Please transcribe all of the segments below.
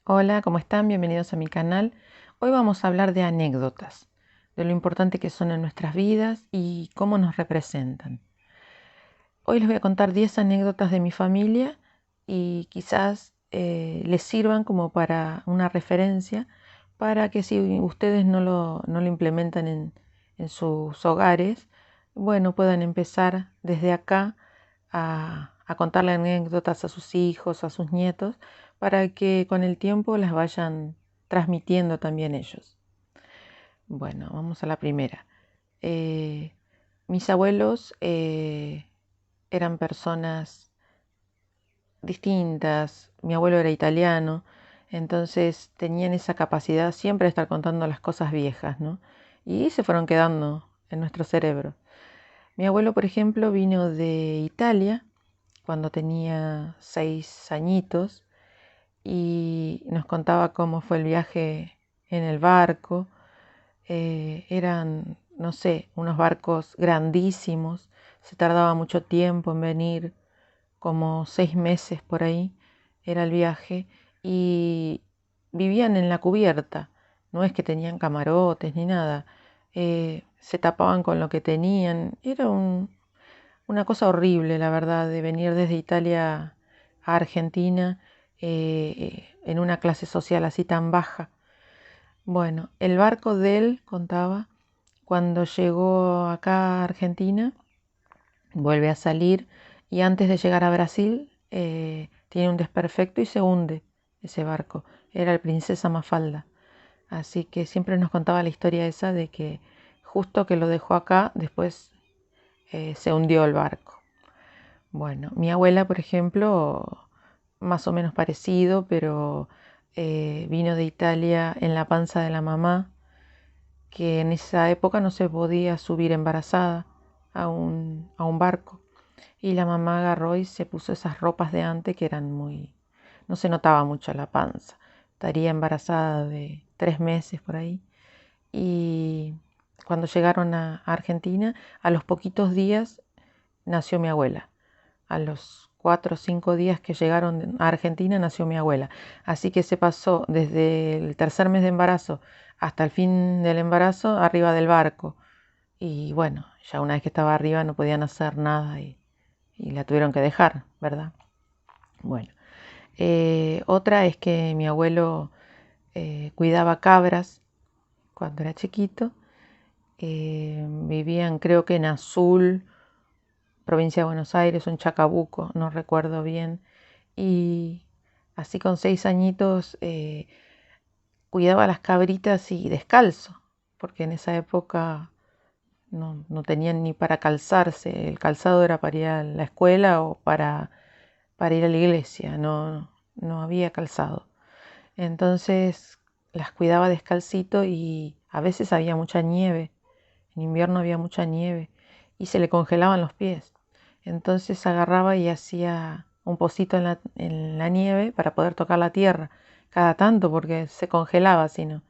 Hola, ¿cómo están? Bienvenidos a mi canal. Hoy vamos a hablar de anécdotas, de lo importante que son en nuestras vidas y cómo nos representan. Hoy les voy a contar 10 anécdotas de mi familia y quizás les sirvan como para una referencia para que si ustedes no lo implementan en sus hogares, bueno, puedan empezar desde acá a contarle anécdotas a sus hijos, a sus nietos, para que con el tiempo las vayan transmitiendo también ellos. Bueno, vamos a la primera. Eh, Mis abuelos eran personas distintas. Mi abuelo era italiano, entonces tenían esa capacidad siempre de estar contando las cosas viejas, ¿no? Y se fueron quedando en nuestro cerebro. Mi abuelo, por ejemplo, vino de Italia cuando tenía 6 añitos y nos contaba cómo fue el viaje en el barco. Eran, no sé, unos barcos grandísimos, se tardaba mucho tiempo en venir, como 6 meses por ahí era el viaje, y vivían en la cubierta, no es que tenían camarotes ni nada. Se tapaban con lo que tenían, era una cosa horrible, la verdad, de venir desde Italia a Argentina en una clase social así tan baja. Bueno, el barco de él, contaba, cuando llegó acá a Argentina, vuelve a salir y antes de llegar a Brasil tiene un desperfecto y se hunde ese barco. Era el Princesa Mafalda. Así que siempre nos contaba la historia esa de que justo que lo dejó acá, después se hundió el barco. Bueno, mi abuela, por ejemplo, más o menos parecido, pero vino de Italia en la panza de la mamá, que en esa época no se podía subir embarazada a un barco. Y la mamá agarró y se puso esas ropas de antes que eran muy... No se notaba mucho la panza. Estaría embarazada de 3 meses por ahí. Y cuando llegaron a Argentina, a los poquitos días nació mi abuela. A los 4 o 5 días que llegaron a Argentina nació mi abuela. Así que se pasó desde el tercer mes de embarazo hasta el fin del embarazo arriba del barco. Y bueno, ya una vez que estaba arriba no podían hacer nada y la tuvieron que dejar, ¿verdad? Bueno, otra es que mi abuelo cuidaba cabras cuando era chiquito. Vivían creo que en Azul, provincia de Buenos Aires, o en Chacabuco, no recuerdo bien. Y así con 6 añitos cuidaba las cabritas y descalzo, porque en esa época no tenían ni para calzarse. El calzado era para ir a la escuela o para ir a la iglesia, no había calzado. Entonces las cuidaba descalcito y a veces había mucha nieve. En invierno había mucha nieve y se le congelaban los pies. Entonces agarraba y hacía un pocito en la nieve para poder tocar la tierra cada tanto porque se congelaba si no.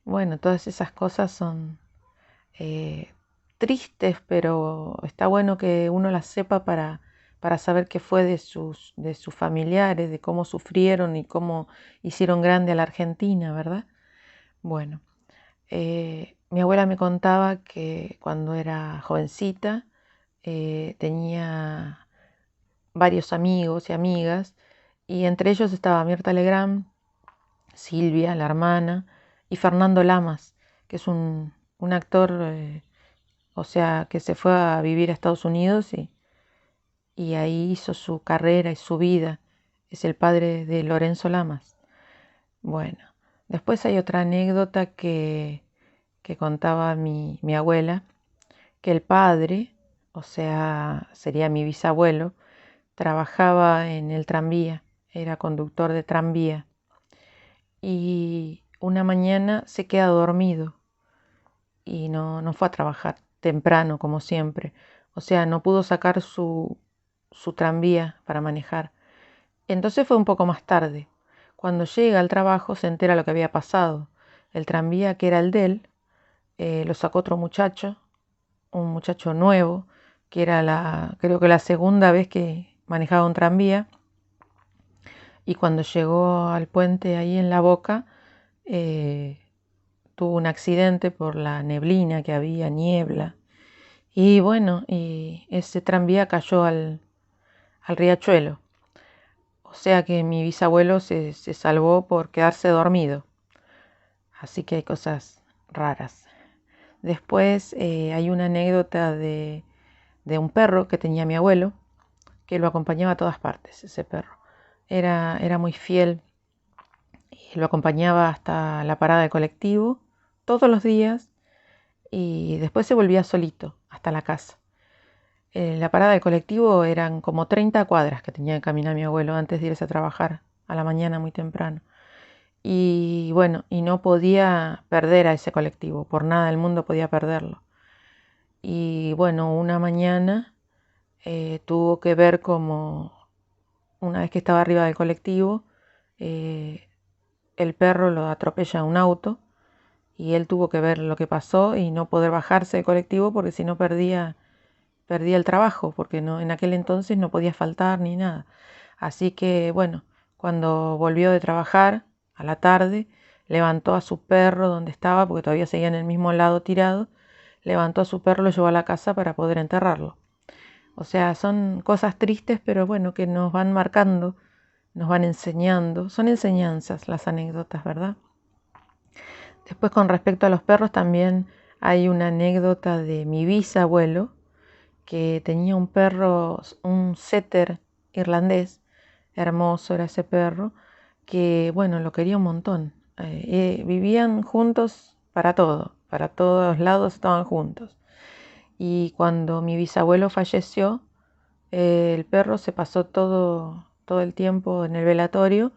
Bueno, todas esas cosas son eh, tristes, pero está bueno que uno las sepa para saber qué fue de sus familiares, de cómo sufrieron y cómo hicieron grande a la Argentina, ¿verdad? Bueno, mi abuela me contaba que cuando era jovencita tenía varios amigos y amigas, y entre ellos estaba Mirta Legrand, Silvia, la hermana, y Fernando Lamas, que es un actor, o sea, que se fue a vivir a Estados Unidos y ahí hizo su carrera y su vida. Es el padre de Lorenzo Lamas. Bueno, después hay otra anécdota que contaba mi abuela, que el padre, o sea, sería mi bisabuelo, trabajaba en el tranvía, era conductor de tranvía y una mañana se queda dormido y no fue a trabajar temprano como siempre. O sea, no pudo sacar su tranvía para manejar. Entonces fue un poco más tarde. Cuando llega al trabajo se entera lo que había pasado. El tranvía, que era el de él, lo sacó otro muchacho, un muchacho nuevo, que era creo que la segunda vez que manejaba un tranvía. y cuando llegó al puente ahí en La Boca, tuvo un accidente por la neblina que había, niebla. Y bueno, y ese tranvía cayó al riachuelo. O sea que mi bisabuelo se salvó por quedarse dormido. Así que hay cosas raras. Después hay una anécdota de un perro que tenía mi abuelo, que lo acompañaba a todas partes, ese perro. Era muy fiel y lo acompañaba hasta la parada de colectivo todos los días y después se volvía solito hasta la casa. La parada del colectivo eran como 30 cuadras que tenía que caminar mi abuelo antes de irse a trabajar a la mañana muy temprano. Y bueno, y no podía perder a ese colectivo, por nada del mundo podía perderlo. Y bueno, una mañana tuvo que ver como, una vez que estaba arriba del colectivo, eh, el perro lo atropella a un auto y él tuvo que ver lo que pasó y no poder bajarse del colectivo porque si no perdía el trabajo, porque no, en aquel entonces no podía faltar ni nada. Así que bueno, cuando volvió de trabajar a la tarde, levantó a su perro donde estaba, porque todavía seguía en el mismo lado tirado, levantó a su perro, lo llevó a la casa para poder enterrarlo. O sea, son cosas tristes, pero bueno, que nos van marcando, nos van enseñando. Son enseñanzas las anécdotas, ¿verdad? Después con respecto a los perros también hay una anécdota de mi bisabuelo, que tenía un perro, un setter irlandés, hermoso era ese perro, que bueno, lo quería un montón. Vivían juntos para todos lados estaban juntos. Y cuando mi bisabuelo falleció, el perro se pasó todo el tiempo en el velatorio,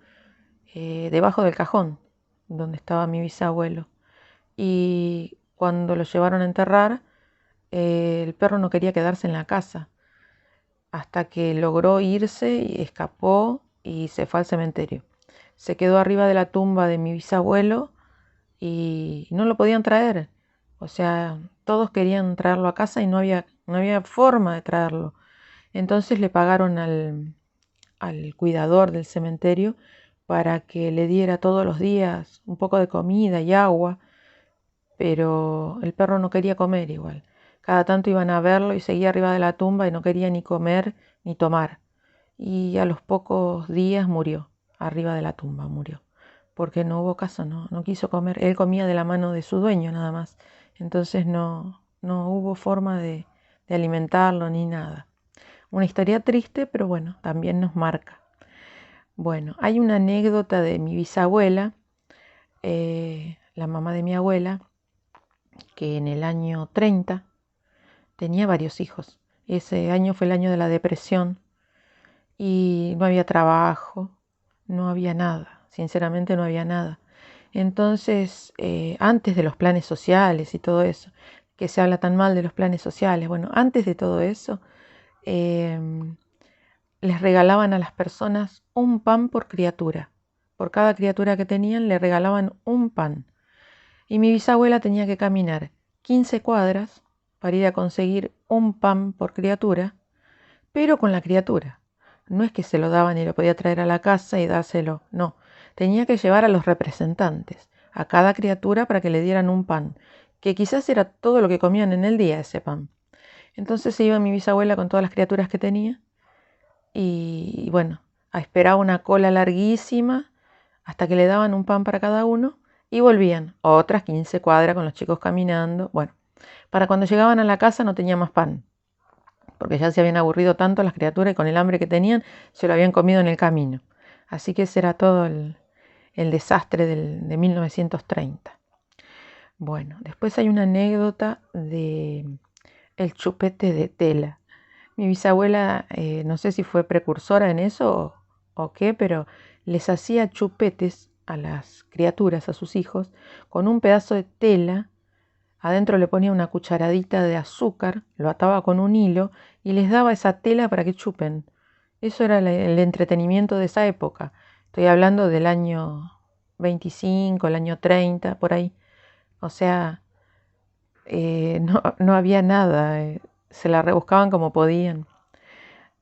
debajo del cajón donde estaba mi bisabuelo. Y cuando lo llevaron a enterrar, el perro no quería quedarse en la casa, hasta que logró irse y escapó y se fue al cementerio. Se quedó arriba de la tumba de mi bisabuelo y no lo podían traer. O sea, todos querían traerlo a casa y no había forma de traerlo. Entonces le pagaron al cuidador del cementerio para que le diera todos los días un poco de comida y agua, pero el perro no quería comer igual. Cada tanto iban a verlo y seguía arriba de la tumba y no quería ni comer ni tomar. Y a los pocos días murió, arriba de la tumba murió, porque no hubo caso, no quiso comer. Él comía de la mano de su dueño nada más, entonces no hubo forma de alimentarlo ni nada. Una historia triste, pero bueno, también nos marca. Bueno, hay una anécdota de mi bisabuela, la mamá de mi abuela, que en el año 30 tenía varios hijos. Ese año fue el año de la depresión y no había trabajo, no había nada, sinceramente no había nada. Entonces, antes de los planes sociales y todo eso, que se habla tan mal de los planes sociales, bueno, antes de todo eso, les regalaban a las personas un pan por criatura. Por cada criatura que tenían le regalaban un pan. Y mi bisabuela tenía que caminar 15 cuadras para ir a conseguir un pan por criatura, pero con la criatura. No es que se lo daban y lo podía traer a la casa y dárselo, no. Tenía que llevar a los representantes, a cada criatura para que le dieran un pan, que quizás era todo lo que comían en el día ese pan. Entonces se iba mi bisabuela con todas las criaturas que tenía y bueno, esperaba una cola larguísima hasta que le daban un pan para cada uno y volvían otras 15 cuadras con los chicos caminando. Bueno, para cuando llegaban a la casa no tenía más pan, porque ya se habían aburrido tanto las criaturas y con el hambre que tenían se lo habían comido en el camino. Así que ese era todo el desastre de 1930. Bueno, después hay una anécdota de el chupete de tela. Mi bisabuela, no sé si fue precursora en eso o qué, pero les hacía chupetes a las criaturas, a sus hijos, con un pedazo de tela. Adentro le ponía una cucharadita de azúcar, lo ataba con un hilo y les daba esa tela para que chupen. Eso era el entretenimiento de esa época. Estoy hablando del año 25, el año 30, por ahí. O sea, no había nada, se la rebuscaban como podían.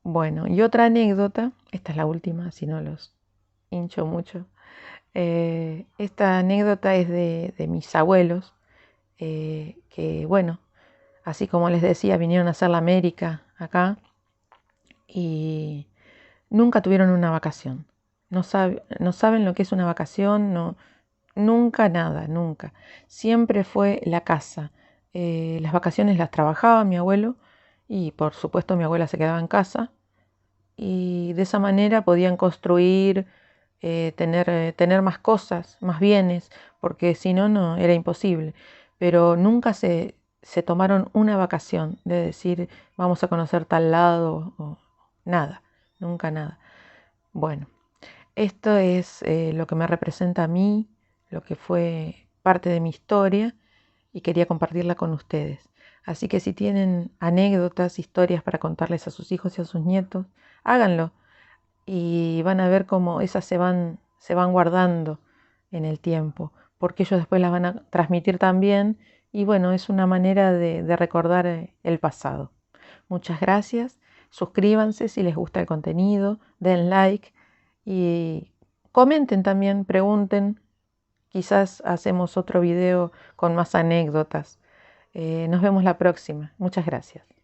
Bueno, y otra anécdota, esta es la última, si no los hincho mucho. Esta anécdota es de mis abuelos, que bueno, así como les decía, vinieron a hacer la América acá y nunca tuvieron una vacación. No saben lo que es una vacación, no, nunca nada, nunca. Siempre fue la casa. Las vacaciones las trabajaba mi abuelo y por supuesto mi abuela se quedaba en casa y de esa manera podían construir, tener más cosas, más bienes, porque si no, no era imposible. Pero nunca se tomaron una vacación de decir vamos a conocer tal lado o nada, nunca nada. Bueno, esto es lo que me representa a mí, lo que fue parte de mi historia y quería compartirla con ustedes. Así que si tienen anécdotas, historias para contarles a sus hijos y a sus nietos, háganlo y van a ver cómo esas se van guardando en el tiempo, porque ellos después las van a transmitir también y bueno, es una manera de recordar el pasado. Muchas gracias, suscríbanse si les gusta el contenido, den like y comenten también, pregunten, quizás hacemos otro video con más anécdotas. Nos vemos la próxima. Muchas gracias.